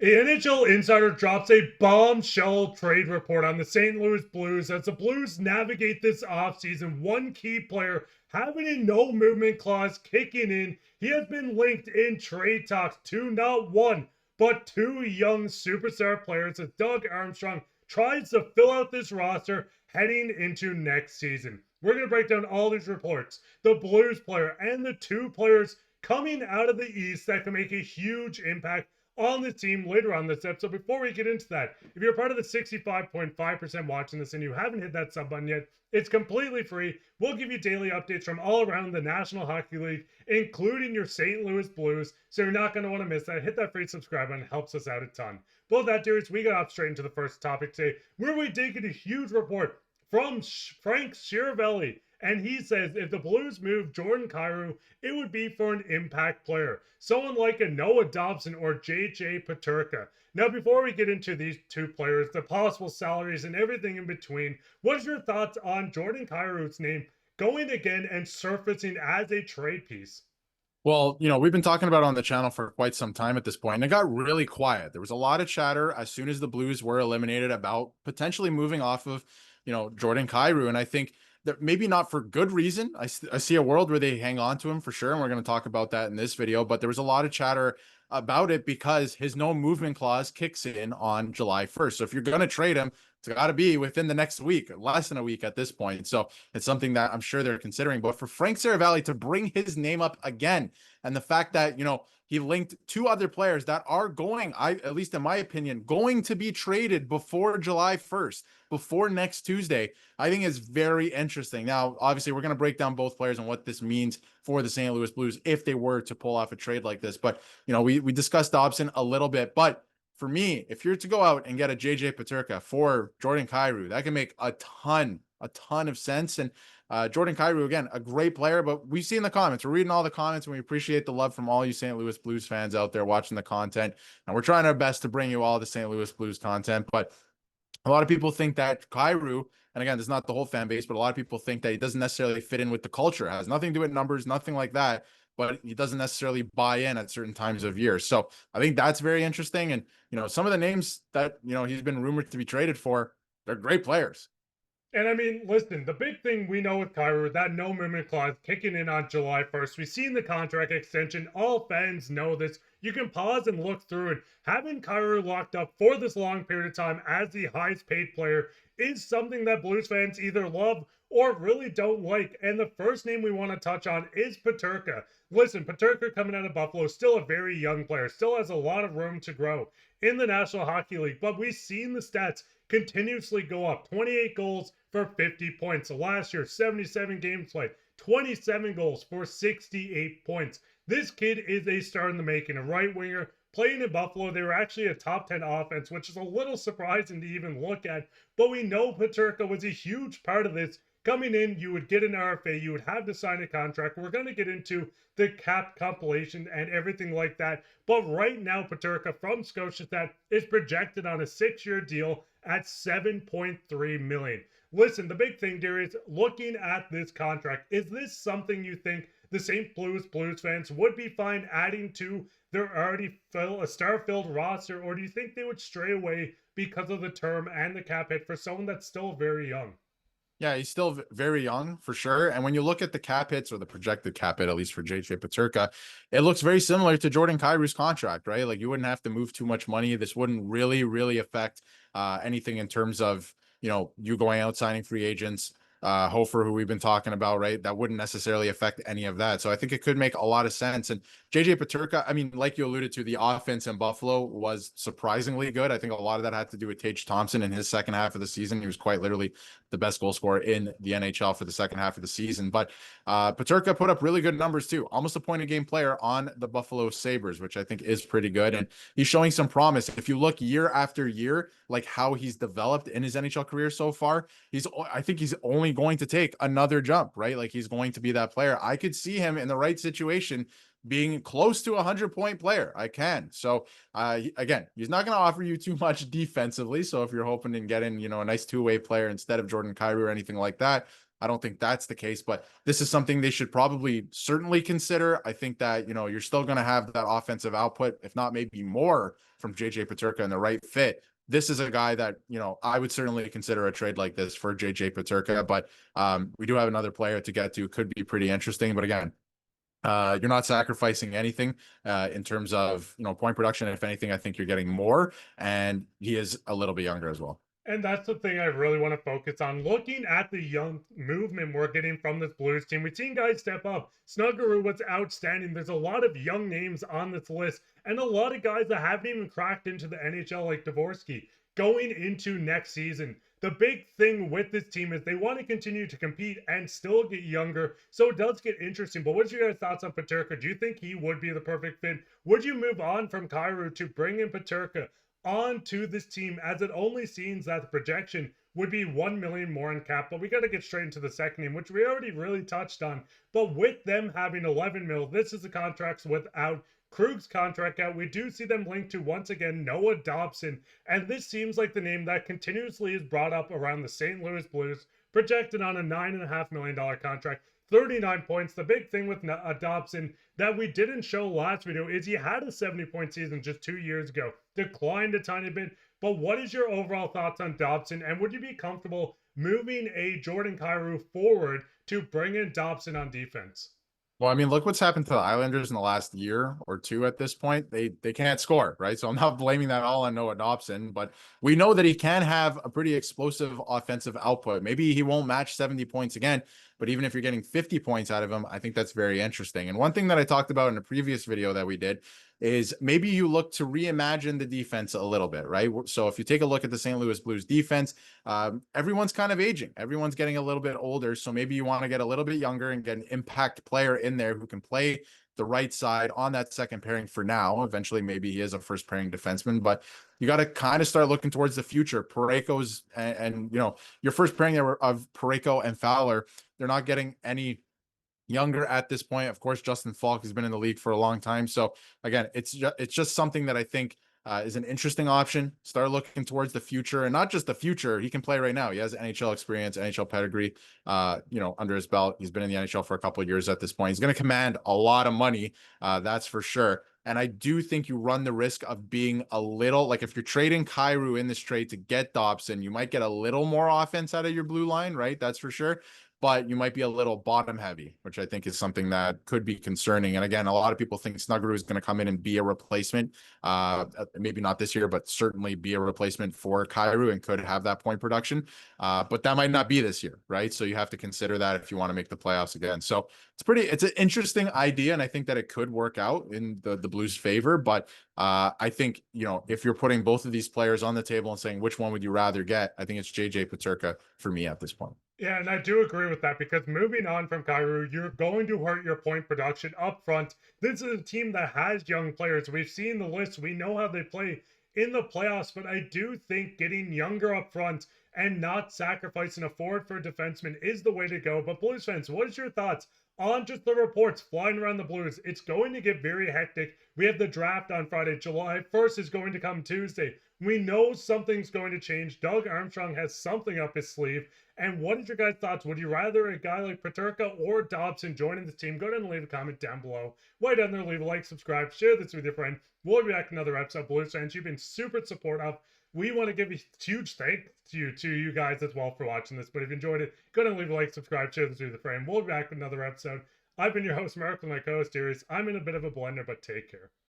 NHL Insider drops a bombshell trade report on the St. Louis Blues as the Blues navigate this offseason. One key player having a no movement clause kicking in. He has been linked in trade talks to not one, but two young superstar players as Doug Armstrong tries to fill out this roster heading into next season. We're going to break down all these reports, the Blues player, and the two players coming out of the East that can make a huge impact on the team later on this episode. Before we get into that, if you're part of the 65.5% watching this and you haven't hit that sub button yet, it's completely free. We'll give you daily updates from all around the National Hockey League, including your St. Louis Blues, so you're not going to want to miss that. Hit that free subscribe button. It helps us out a ton. But with that, Darius, we got off straight into the first topic today, where we did get a huge report from Frank Schiavelli. And he says if the Blues move Jordan Kyrou, it would be for an impact player. Someone like a Noah Dobson or JJ Peterka. Now, before we get into these two players, the possible salaries and everything in between, what is your thoughts on Jordan Kyrou's name going again and surfacing as a trade piece? Well, we've been talking about it on the channel for quite some time at this point, and it got really quiet. There was a lot of chatter as soon as the Blues were eliminated about potentially moving off of, Jordan Kyrou. And I think that maybe not for good reason. I see a world where they hang on to him for sure, and we're going to talk about that in this video. But there was a lot of chatter about it because his no movement clause kicks in on July 1st. So if you're going to trade him, it's got to be within the next week, less than a week at this point. So it's something that I'm sure they're considering. But for Frank Schiavelli to bring his name up again, and the fact that, he linked two other players that are going, at least in my opinion, going to be traded before July 1st, before next Tuesday, I think is very interesting. Now, obviously, we're going to break down both players and what this means for the St. Louis Blues if they were to pull off a trade like this. But, we discussed Dobson a little bit. But for me, if you're to go out and get a JJ Peterka for Jordan Kyrou, that can make a ton of sense. And Jordan Kyrou, again, a great player, but we see in the comments, we're reading all the comments, and we appreciate the love from all you St. Louis Blues fans out there watching the content. And we're trying our best to bring you all the St. Louis Blues content. But a lot of people think that Kyrou, and again, this is not the whole fan base, but a lot of people think that he doesn't necessarily fit in with the culture. It has nothing to do with numbers, nothing like that, but he doesn't necessarily buy in at certain times of year. So I think that's very interesting. And, some of the names that, he's been rumored to be traded for, they're great players. And I mean, listen, the big thing we know with Kyrou, that no movement clause kicking in on July 1st. We've seen the contract extension. All fans know this. You can pause and look through it. Having Kyrou locked up for this long period of time as the highest paid player is something that Blues fans either love or really don't like. And the first name we want to touch on is Peterka. Listen, Peterka coming out of Buffalo, still a very young player, still has a lot of room to grow in the National Hockey League, but we've seen the stats continuously go up. 28 goals for 50 points. So last year, 77 games played, 27 goals for 68 points. This kid is a star in the making, a right winger playing in Buffalo. They were actually a top 10 offense, which is a little surprising to even look at, but we know Peterka was a huge part of this. Coming in, you would get an RFA, you would have to sign a contract. We're going to get into the cap compilation and everything like that. But right now, Peterka from Scotiabank is projected on a 6-year deal at $7.3 million. Listen, the big thing, Darius, looking at this contract, is this something you think the St. Louis Blues fans would be fine adding to their already a star-filled roster, or do you think they would stray away because of the term and the cap hit for someone that's still very young? Yeah, he's still very young for sure. And when you look at the cap hits, or the projected cap hit, at least for JJ Peterka, it looks very similar to Jordan Kyrou's contract, right? Like, you wouldn't have to move too much money. This wouldn't really affect anything in terms of, you going out signing free agents. Hofer, who we've been talking about, right? That wouldn't necessarily affect any of that. So I think it could make a lot of sense. And JJ Peterka, I mean, like you alluded to, the offense in Buffalo was surprisingly good. I think a lot of that had to do with Tage Thompson in his second half of the season. He was quite literally the best goal scorer in the NHL for the second half of the season. But Peterka put up really good numbers too. Almost a point a game player on the Buffalo Sabres, which I think is pretty good. And he's showing some promise. If you look year after year, like how he's developed in his NHL career so far, I think he's only going to take another jump, right? Like, he's going to be that player. I could see him in the right situation being close to a 100-point player. I can. So again, he's not going to offer you too much defensively. So if you're hoping to get in, a nice two-way player instead of Jordan Kyrou or anything like that, I don't think that's the case, but this is something they should probably certainly consider. I think that, you're still going to have that offensive output, if not maybe more from JJ Peterka and the right fit, this is a guy that, you know, I would certainly consider a trade like this for JJ Peterka. But we do have another player to get to, could be pretty interesting. But again, you're not sacrificing anything in terms of, you know, point production. If anything, I think you're getting more, and he is a little bit younger as well. And that's the thing I really want to focus on. Looking at the young movement we're getting from this Blues team, we've seen guys step up. Snuggerud was outstanding. There's a lot of young names on this list, and a lot of guys that haven't even cracked into the NHL, like Dvorsky, going into next season. The big thing with this team is they want to continue to compete and still get younger, so it does get interesting. But what's your guys' thoughts on Peterka? Do you think he would be the perfect fit? Would you move on from Kyrou to bring in Peterka onto this team, as it only seems that the projection would be 1 million more in cap? But we got to get straight into the second name, which we already really touched on. But with them having 11 mil, this is the contracts without Krug's contract out. We do see them linked to, once again, Noah Dobson, and this seems like the name that continuously is brought up around the St. Louis Blues, projected on a $9.5 million contract. 39 points. The big thing with Dobson that we didn't show last video is he had a 70-point season just 2 years ago, declined a tiny bit. But what is your overall thoughts on Dobson, and would you be comfortable moving a Jordan Kyrou forward to bring in Dobson on defense? Well, I mean, look what's happened to the Islanders in the last year or two at this point. They can't score, right? So I'm not blaming that all on Noah Dobson, but we know that he can have a pretty explosive offensive output. Maybe he won't match 70 points again, but even if you're getting 50 points out of him, I think that's very interesting. And one thing that I talked about in a previous video that we did is maybe you look to reimagine the defense a little bit, right? So if you take a look at the St. Louis Blues defense, everyone's kind of aging. Everyone's getting a little bit older. So maybe you want to get a little bit younger and get an impact player in there who can play the right side on that second pairing for now. Eventually, maybe he is a first pairing defenseman, but you got to kind of start looking towards the future. Parayko's and you know, your first pairing of Parayko and Fowler, they're not getting any younger at this point. Of course, Justin Falk has been in the league for a long time. So again, it's just something that I think is an interesting option. Start looking towards the future, and not just the future. He can play right now. He has NHL experience, NHL pedigree, you know, under his belt. He's been in the NHL for a couple of years at this point. He's going to command a lot of money. That's for sure. And I do think you run the risk of being a little, like, if you're trading Kyrou in this trade to get Dobson, you might get a little more offense out of your blue line, right? That's for sure. But you might be a little bottom heavy, which I think is something that could be concerning. And again, a lot of people think Snuggerud is going to come in and be a replacement. Maybe not this year, but certainly be a replacement for Kyrou and could have that point production. But that might not be this year, right? So you have to consider that if you want to make the playoffs again. So it's an interesting idea, and I think that it could work out in the Blues' favor. But I think, you know, if you're putting both of these players on the table and saying which one would you rather get, I think it's JJ Peterka for me at this point. Yeah, and I do agree with that, because moving on from Kyrou, you're going to hurt your point production up front. This is a team that has young players. We've seen the list. We know how they play in the playoffs, but I do think getting younger up front and not sacrificing a forward for a defenseman is the way to go. But Blues fans, what is your thoughts on just the reports flying around the Blues? It's going to get very hectic. We have the draft on Friday. July 1st is going to come Tuesday. We know something's going to change. Doug Armstrong has something up his sleeve. And what is your guys' thoughts? Would you rather a guy like Peterka or Dobson joining the team? Go ahead and leave a comment down below. Right down there, leave a like, subscribe, share this with your friend. We'll be back another episode. Blues fans, you've been super supportive. We want to give a huge thank you to you guys as well for watching this. But if you enjoyed it, go ahead and leave a like, subscribe, share this with your friend. We'll be back with another episode. I've been your host, Mark, with my co-host, Darius. I'm in a bit of a blender, but take care.